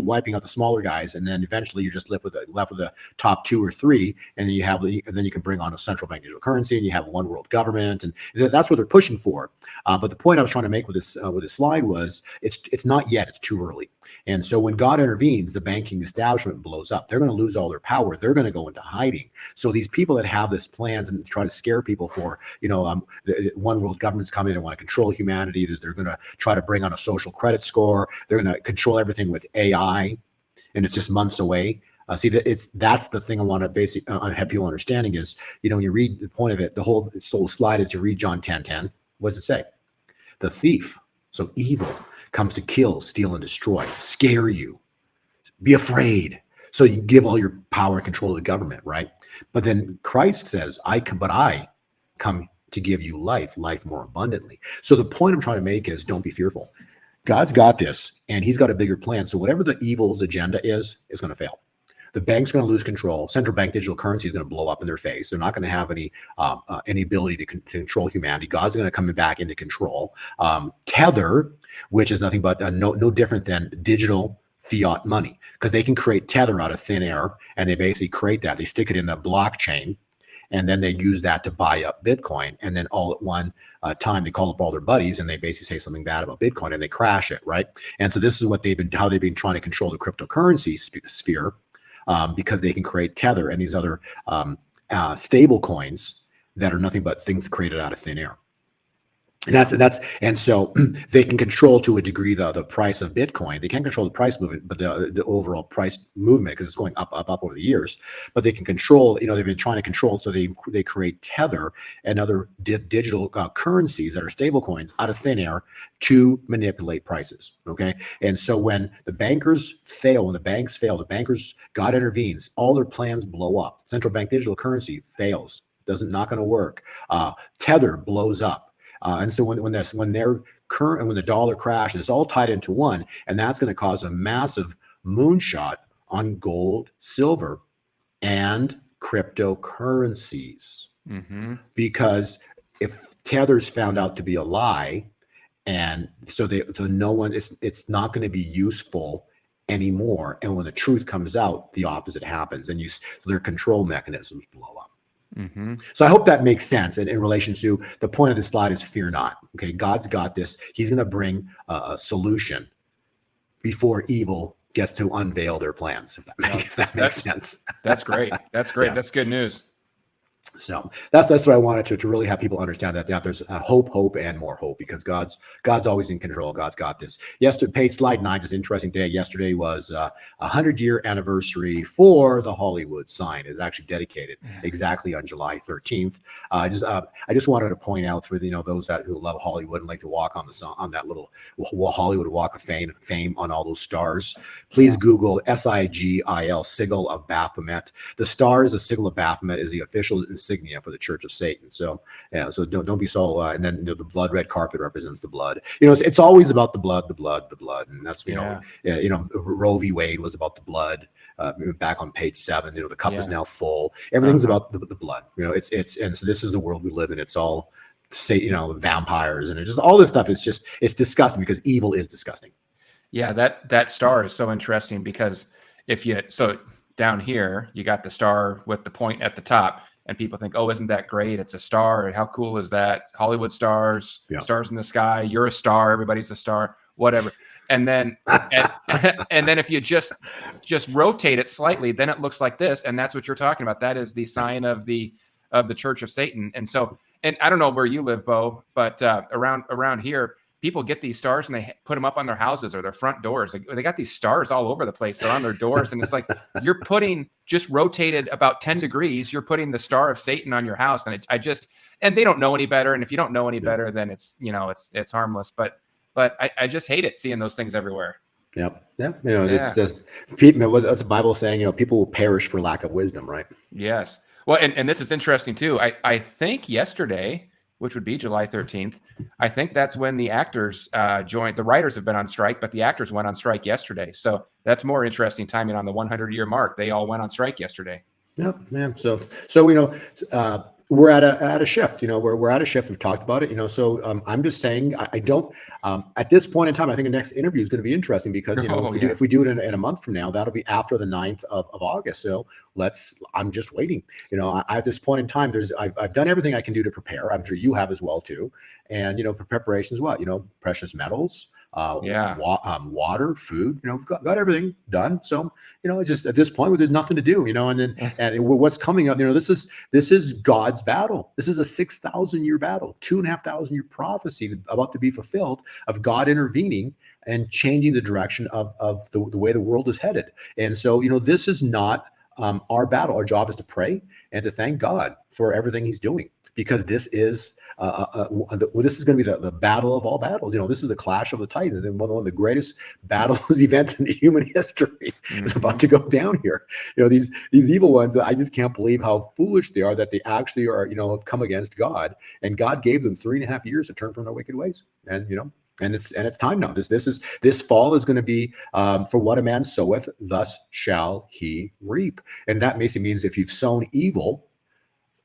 wiping out the smaller guys, and then eventually you're just left with the top 2 or 3, and then you can bring on a central bank digital currency, and you have one world government, and that's what they're pushing for. But the point I was trying to make with this slide was, it's not yet, it's too early. And so when God intervenes, the banking establishment blows up. They're going to lose all their power. They're going to go into hiding. So these people that have this plans and try to scare people for, one world government's coming and want to control humanity. They're going to try to bring on a social credit score. They're going to control everything with AI, and it's just months away. That's the thing I want to have people understanding is, when you read the point of it, the whole slide is you read John 10:10. What does it say? The thief, so evil, comes to kill, steal, and destroy, scare you, be afraid. So you give all your power and control to the government, right? But then Christ says, I come to give you life more abundantly. So the point I'm trying to make is, don't be fearful. God's got this, and he's got a bigger plan. So whatever the evil's agenda is going to fail. The bank's going to lose control. Central bank digital currency is going to blow up in their face. They're not going to have any ability to control humanity. God's going to come back into control. Tether, which is nothing but no different than digital fiat money, because they can create Tether out of thin air, and they basically create that. They stick it in the blockchain, and then they use that to buy up Bitcoin. And then all at one time, they call up all their buddies, and they basically say something bad about Bitcoin, and they crash it, right? And so this is what how they've been trying to control the cryptocurrency sphere. Because they can create Tether and these other stable coins that are nothing but things created out of thin air. And so they can control to a degree the price of Bitcoin. They can't control the price movement, but the overall price movement, because it's going up over the years. But they can control. They've been trying to control, so they create Tether and other digital currencies that are stable coins out of thin air to manipulate prices. Okay, and so when the bankers fail, when the banks fail, God intervenes. All their plans blow up. Central bank digital currency fails. Not going to work. Tether blows up. And so when the dollar crashes, it's all tied into one, and that's going to cause a massive moonshot on gold, silver, and cryptocurrencies. Mm-hmm. Because if Tether's found out to be a lie, and so no one, it's not going to be useful anymore. And when the truth comes out, the opposite happens, and their control mechanisms blow up. Mm-hmm. So I hope that makes sense. And in relation to the point of this slide is fear not. Okay, God's got this. He's going to bring a solution before evil gets to unveil their plans. If that makes sense. That's great. That's great. Yeah. That's good news. So that's what I wanted to really have people understand, that there's hope, and more hope, because God's always in control. God's got this. Yesterday, slide 9, just interesting day. Yesterday was 100-year anniversary for the Hollywood sign. Is actually dedicated exactly on July 13th. I just wanted to point out for those who love Hollywood and like to walk on that little Hollywood Walk of Fame on all those stars. Please Google SIGIL, Sigil of Baphomet. The star is a sigil of Baphomet, is the official insignia for the Church of Satan. So so don't be so. And then the blood red carpet represents the blood. It's always about the blood, and that's Roe v. Wade was about the blood. Back on page 7, the cup is now full. Everything's about the blood. And so this is the world we live in. It's all vampires and it's just all this stuff. It's disgusting, because evil is disgusting. Yeah, that star is so interesting, because down here you got the star with the point at the top. And people think, oh, isn't that great? It's a star. How cool is that? Hollywood stars, stars in the sky. You're a star. Everybody's a star. Whatever. And then, and then if you just rotate it slightly, then it looks like this. And that's what you're talking about. That is the sign of the Church of Satan. And so, and I don't know where you live, Bo, but around here, people get these stars and they put them up on their houses or their front doors. They got these stars all over the place. They're on their doors. And it's like, you're putting, just rotated about 10 degrees, you're putting the star of Satan on your house. And and they don't know any better. And if you don't know any better, then it's harmless. But I just hate it, seeing those things everywhere. Yep. Yeah. It's just, what's the Bible saying? People will perish for lack of wisdom, right? Yes. Well, and this is interesting too. I think yesterday, which would be July 13th. I think that's when the actors joined. The writers have been on strike, but the actors went on strike yesterday. So that's more interesting timing on the 100-year mark. They all went on strike yesterday. Yep. Yeah. So we're at a shift. We're at a shift. We've talked about it. So I'm just saying, I don't. At this point in time, I think the next interview is going to be interesting, because if we do it in a month from now, that'll be after the 9th of August. So I'm just waiting. At this point in time, I've done everything I can do to prepare. I'm sure you have as well too. And preparation is what precious metals. Water, food, we've got everything done. So, it's just at this point where there's nothing to do, and what's coming up, this is God's battle. This is a 6,000-year battle, 2,500-year prophecy about to be fulfilled of God intervening and changing the direction of the way the world is headed. And so, this is not our battle. Our job is to pray and to thank God for everything he's doing, because this is this is going to be the battle of all battles. This is the clash of the titans, and one of the greatest battles events in the human history is about to go down here. These evil ones, I just can't believe how foolish they are, that they actually are, have come against God, and God gave them 3.5 years to turn from their wicked ways. And And it's time now. This fall is going to be for what a man soweth, thus shall he reap. And that basically means if you've sown evil,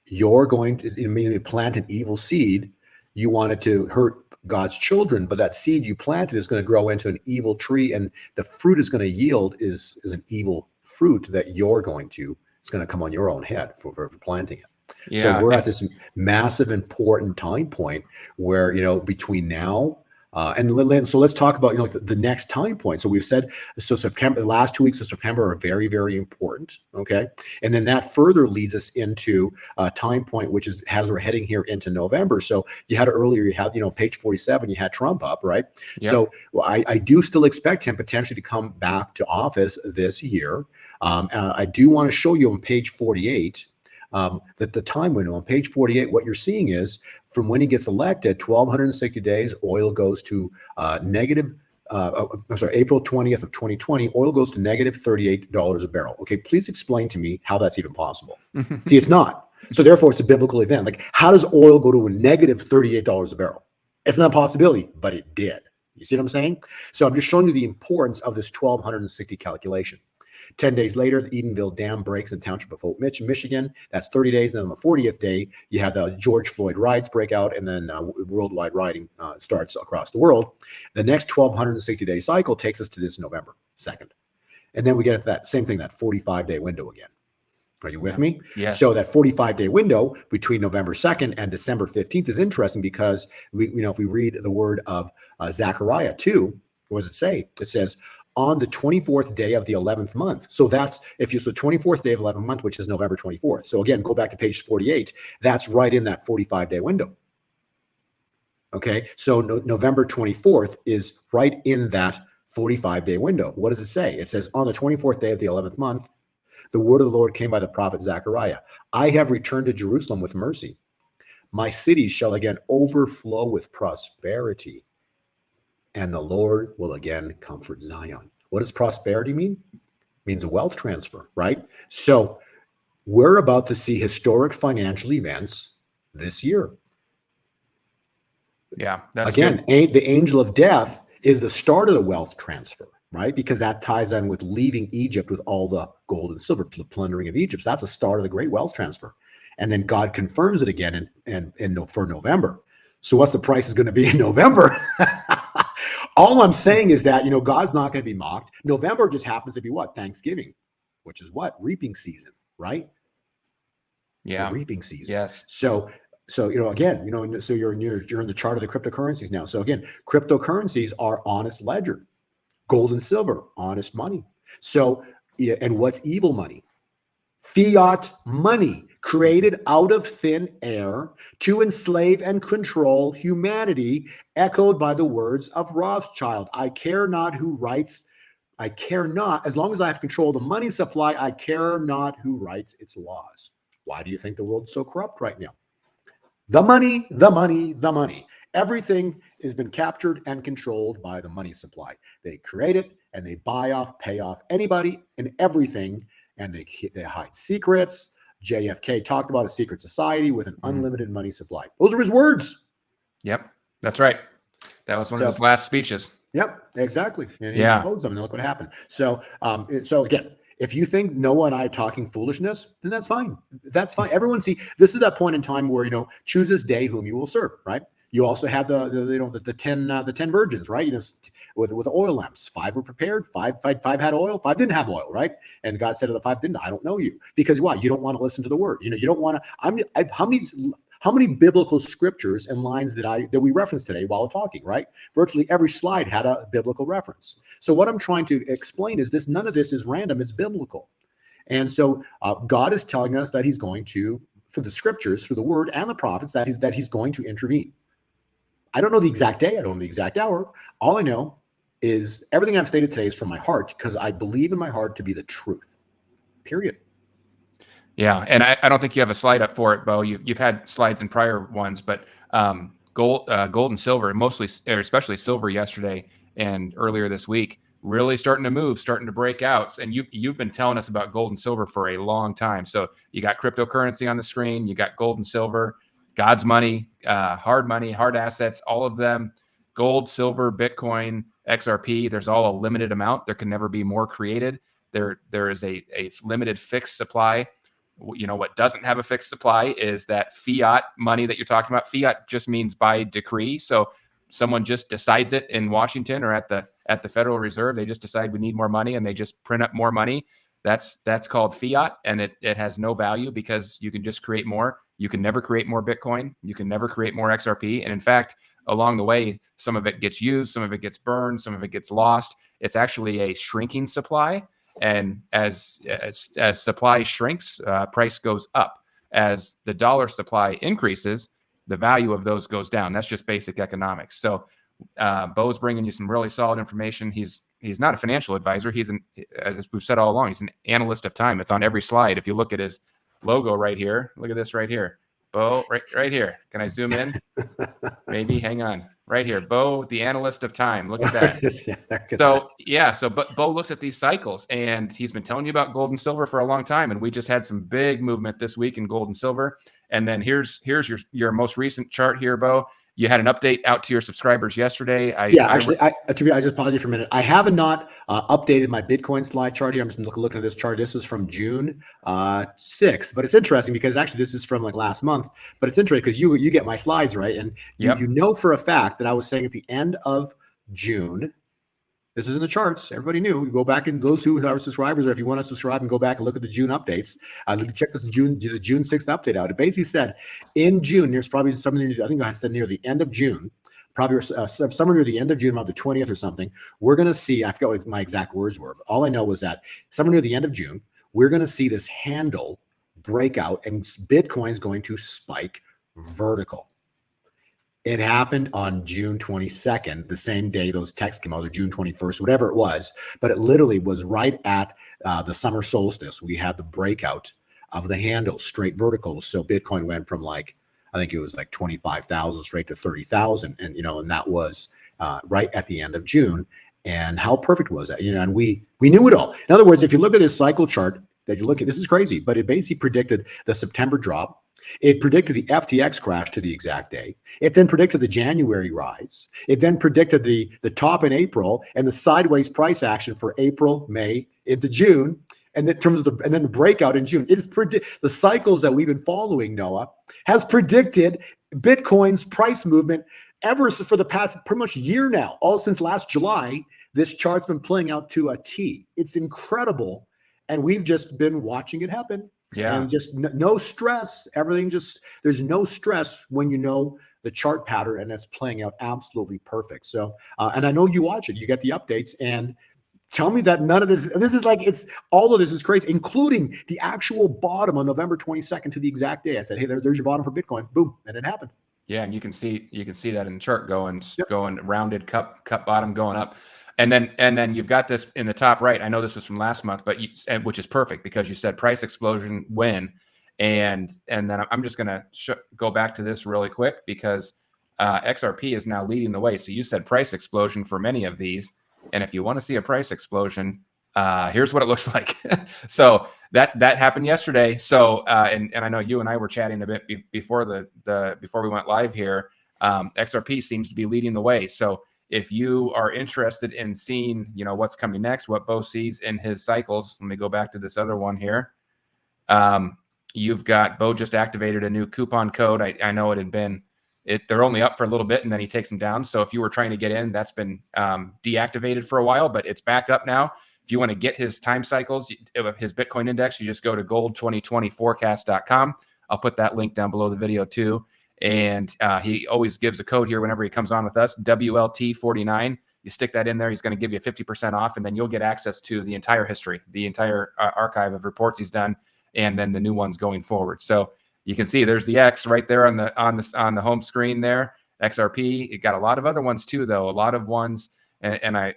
you're going to immediately plant an evil seed. You want it to hurt God's children, but that seed you planted is going to grow into an evil tree, and the fruit is going to yield is an evil fruit that it's going to come on your own head for planting it. Yeah. So we're at this massive important time point where, between now so let's talk about, the next time point. So we've said, September, the last 2 weeks of September are very, very important. Okay. And then that further leads us into a time point, which is as we're heading here into November. So you had page 47, you had Trump up, right? Yep. So I do still expect him potentially to come back to office this year. I do want to show you on page 48 that the time window on page 48, what you're seeing is from when he gets elected, 1,260 days, oil goes to April 20th of 2020, oil goes to negative $38 a barrel. Okay, please explain to me how that's even possible. See, it's not. So therefore, it's a biblical event. Like, how does oil go to a negative $38 a barrel? It's not a possibility, but it did. You see what I'm saying? So I'm just showing you the importance of this 1,260 calculation. 10 days later, the Edenville Dam breaks in the township of Hope, Michigan. That's 30 days. And then on the 40th day, you had the George Floyd riots break out, and then worldwide rioting starts across the world. The next 1,260-day cycle takes us to this November 2nd. And then we get into that same thing, that 45-day window again. Are you with me? Yes. So that 45-day window between November 2nd and December 15th is interesting because if we read the word of Zechariah 2, what does it say? It says, on the 24th day of the 11th month. So that's, the 24th day of 11th month, which is November 24th. So again, go back to page 48. That's right in that 45-day window. Okay. So November 24th is right in that 45-day window. What does it say? It says, on the 24th day of the 11th month, the word of the Lord came by the prophet Zechariah. I have returned to Jerusalem with mercy. My cities shall again overflow with prosperity, and the Lord will again comfort Zion. What does prosperity mean? It means a wealth transfer, right? So we're about to see historic financial events this year. Yeah, that's again, the angel of death is the start of the wealth transfer, right? Because that ties in with leaving Egypt with all the gold and silver, the plundering of Egypt. So that's the start of the great wealth transfer. And then God confirms it again for November. So what's the price is going to be in November? All I'm saying is that, God's not going to be mocked. November just happens to be what? Thanksgiving, which is what? Reaping season, right? Yeah. The reaping season. Yes. So again, so you're in the chart of the cryptocurrencies now. So again, cryptocurrencies are honest ledger, gold and silver, honest money. So, and what's evil money? Fiat money created out of thin air to enslave and control humanity, echoed by the words of Rothschild. I care not who writes, I care not, as long as I have control of the money supply, I care not who writes its laws. Why do you think the world's so corrupt right now? The money, the money, the money. Everything has been captured and controlled by the money supply. They create it and they buy off, pay off anybody and everything, and they hide secrets. JFK talked about a secret society with an unlimited money supply. Those are his words. Yep, that's right. That was one of his last speeches. Yep, exactly. And he exposed them, and look what happened. So again, if you think Noah and I are talking foolishness, then that's fine. That's fine. Everyone this is that point in time where, choose this day whom you will serve, right? You also have the 10 virgins, right? With oil lamps, 5 were prepared, 5 had oil, 5 didn't have oil, right? And God said to the 5 didn't, I don't know you. Because why? You don't want to listen to the word. You don't want to. How many biblical scriptures and lines that we referenced today while talking, right? Virtually every slide had a biblical reference. So what I'm trying to explain is this: none of this is random; it's biblical. And so God is telling us that He's going to, through the scriptures, through the word and the prophets, that He's going to intervene. I don't know the exact day. I don't know the exact hour. All I know is everything I've stated today is from my heart, because I believe in my heart to be the truth. Period. Yeah, and I don't think you have a slide up for it, Bo. You've had slides in prior ones, but gold and silver, especially silver yesterday and earlier this week, really starting to move, starting to break out. And you've been telling us about gold and silver for a long time. So you got cryptocurrency on the screen, you got gold and silver, God's money, hard assets, all of them gold, silver, Bitcoin, XRP, there's all a limited amount. There can never be more created. There is a limited fixed supply. You know, what doesn't have a fixed supply is that fiat money that you're talking about. Fiat just means by decree. So someone just decides it in Washington or at the Federal Reserve. They just decide we need more money and they just print up more money. That's called fiat, and it has no value because you can just create more. You can never create more Bitcoin. You can never create more XRP. And in fact, along the way, some of it gets used, some of it gets burned, some of it gets lost. It's actually a shrinking supply. And as supply shrinks, price goes up. As the dollar supply increases, the value of those goes down. That's just basic economics. So Bo's bringing you some really solid information. He's not a financial advisor. As we've said all along, he's an analyst of time. It's on every slide. If you look at his logo right here, look at this right here. Bo, right here. Can I zoom in? Maybe. Hang on. Right here. Bo, the analyst of time. Look at that. But Bo looks at these cycles, and he's been telling you about gold and silver for a long time. And we just had some big movement this week in gold and silver. And then here's your most recent chart here, Bo. You had an update out to your subscribers yesterday. I just pause you for a minute. I have not updated my Bitcoin slide chart here. I'm just looking at this chart. This is from June 6th, but it's interesting because actually this is from like last month. But it's interesting because you get my slides, right? And you know for a fact that I was saying at the end of June. This is in the charts. Everybody knew. You go back, and those who are subscribers, or if you want to subscribe and go back and look at the June updates, check the June 6th update out. It basically said in June, there's probably something, I think I said near the end of June, probably somewhere near the end of June, about the 20th or something, we're going to see, I forgot what my exact words were, but all I know was that somewhere near the end of June, we're going to see this handle break out and Bitcoin's going to spike vertical. It happened on June 22nd, the same day those texts came out, or June 21st, whatever it was. But it literally was right at the summer solstice. We had the breakout of the handle straight vertical. So Bitcoin went from I think it was like 25,000 straight to 30,000. And, and that was right at the end of June. And how perfect was that? And we knew it all. In other words, if you look at this cycle chart that you look at, this is crazy, but it basically predicted the September drop. It predicted the FTX crash to the exact day. It then predicted the January rise. It then predicted the top in April and the sideways price action for April, May into June. And in terms of the breakout in June, the cycles that we've been following, Noah, has predicted Bitcoin's price movement ever for the past pretty much year now. All since last July, this chart's been playing out to a T. It's incredible. And we've just been watching it happen. Yeah. And just no stress. Everything there's no stress when you know the chart pattern and it's playing out absolutely perfect. So, and I know you watch it, you get the updates, and tell me that none of this is all of this is crazy, including the actual bottom on November 22nd to the exact day. I said, hey, there's your bottom for Bitcoin. Boom. And it happened. Yeah. And you can see that in the chart going rounded cup bottom going up. And then you've got this in the top right. I know this was from last month, but which is perfect because you said price explosion when, and then I'm just going to go back to this really quick because XRP is now leading the way. So you said price explosion for many of these, and if you want to see a price explosion, here's what it looks like. So that happened yesterday. So and I know you and I were chatting a bit before before we went live here. XRP seems to be leading the way. So if you are interested in seeing, what's coming next, what Bo sees in his cycles, let me go back to this other one here. You've got Bo just activated a new coupon code. I know they're only up for a little bit and then he takes them down. So if you were trying to get in, that's been deactivated for a while, but it's back up now. If you want to get his time cycles, his Bitcoin index, you just go to gold2020forecast.com. I'll put that link down below the video too. And he always gives a code here whenever he comes on with us, WLT49. You stick that in there, he's going to give you 50% off, and then you'll get access to the entire history, the entire archive of reports he's done, and then the new ones going forward. So you can see there's the X right there on the home screen there, XRP. It got a lot of other ones too, though. A lot of ones, and I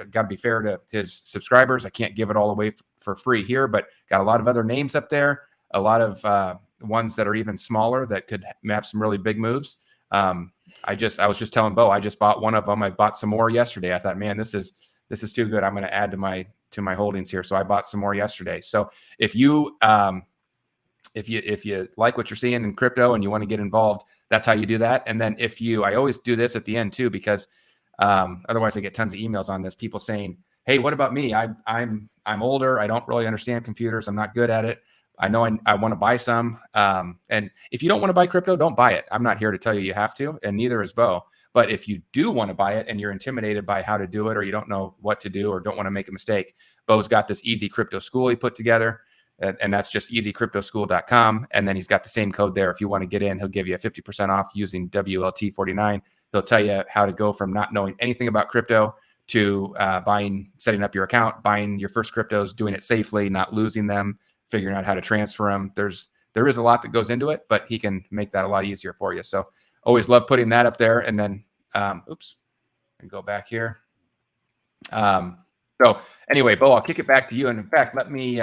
got to be fair to his subscribers. I can't give it all away for free here, but got a lot of other names up there. A lot of ones that are even smaller that could map some really big moves. I was just telling Bo, I just bought one of them. I bought some more yesterday. I thought, man, this is too good. I'm going to add to my holdings here. So I bought some more yesterday. So if you if you like what you're seeing in crypto and you want to get involved, that's how you do that. And then I always do this at the end too, because otherwise I get tons of emails on this, people saying, hey, what about me? I'm older. I don't really understand computers. I'm not good at it. I know I want to buy some. And if you don't want to buy crypto, don't buy it. I'm not here to tell you you have to, and neither is Bo. But if you do want to buy it and you're intimidated by how to do it, or you don't know what to do, or don't want to make a mistake, Bo's got this easy crypto school he put together. And that's just easycryptoschool.com. And then he's got the same code there. If you want to get in, he'll give you a 50% off using WLT49. He'll tell you how to go from not knowing anything about crypto to setting up your account, buying your first cryptos, doing it safely, not losing them, figuring out how to transfer them. There is a lot that goes into it, but he can make that a lot easier for you. So always love putting that up there. And then, and go back here. So anyway, Bo, I'll kick it back to you. And in fact, let me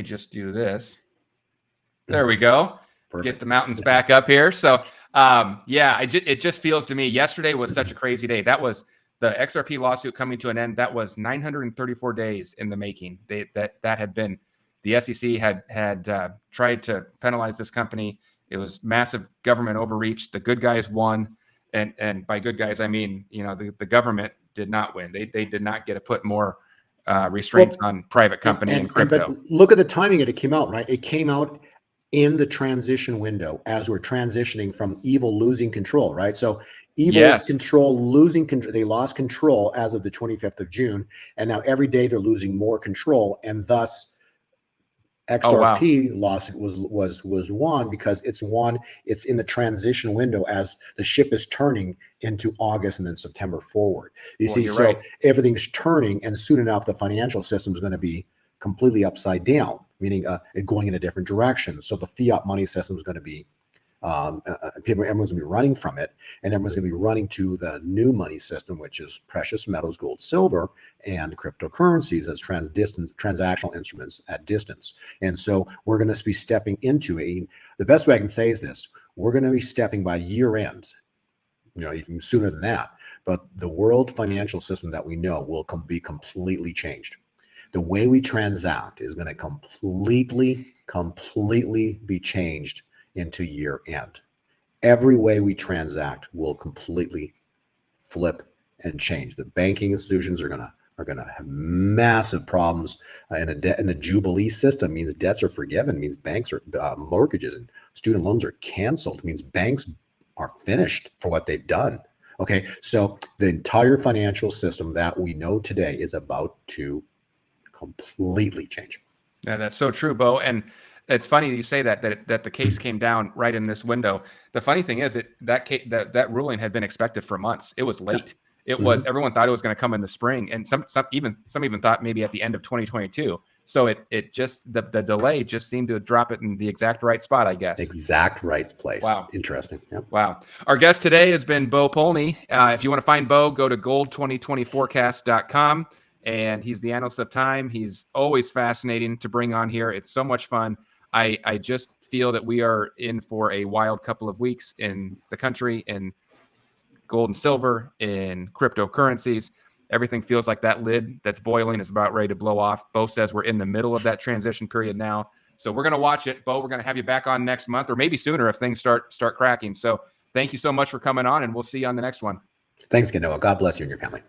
just do this. There we go. Perfect. Get the mountains back up here. So it just feels to me, yesterday was such a crazy day. That was the XRP lawsuit coming to an end. That was 934 days in the making. That had been, the SEC had tried to penalize this company. It was massive government overreach. The good guys won. And by good guys, I mean, the government did not win. They did not get to put more restraints on private company and crypto. But look at the timing it came out, right? It came out in the transition window as we're transitioning from evil losing control, right? So evil's control, losing control, they lost control as of the 25th of June. And now every day they're losing more control. And thus XRP lawsuit was won because it's in the transition window as the ship is turning into August and then September forward. So everything's turning, and soon enough the financial system is going to be completely upside down, meaning going in a different direction. So the fiat money system is going to be everyone's going to be running from it, and everyone's going to be running to the new money system, which is precious metals, gold, silver, and cryptocurrencies as transactional instruments at distance. And so we're going to be stepping into the best way I can say is this: we're going to be stepping by year end, even sooner than that. But the world financial system that we know will be completely changed. The way we transact is going to completely be changed into year end. Every way we transact will completely flip and change. The banking institutions are gonna have massive problems, and the jubilee system means debts are forgiven, means banks are mortgages and student loans are canceled, means banks are finished for what they've done. Okay, so the entire financial system that we know today is about to completely change. Yeah, that's so true, Bo. And it's funny you say that the case came down right in this window. The funny thing is that ruling had been expected for months. It was late. It was, everyone thought it was going to come in the spring, and some even thought maybe at the end of 2022. So it just the delay just seemed to drop it in the exact right spot, I guess. Exact right place. Wow. Interesting. Yep. Wow. Our guest today has been Bo Polny. If you want to find Bo, go to gold2020forecast.com. And he's the analyst of time. He's always fascinating to bring on here. It's so much fun. I just feel that we are in for a wild couple of weeks in the country, in gold and silver, in cryptocurrencies. Everything feels like that lid that's boiling is about ready to blow off. Bo says we're in the middle of that transition period now. So we're going to watch it. Bo, we're going to have you back on next month, or maybe sooner if things start cracking. So thank you so much for coming on, and we'll see you on the next one. Thanks, Noah. God bless you and your family.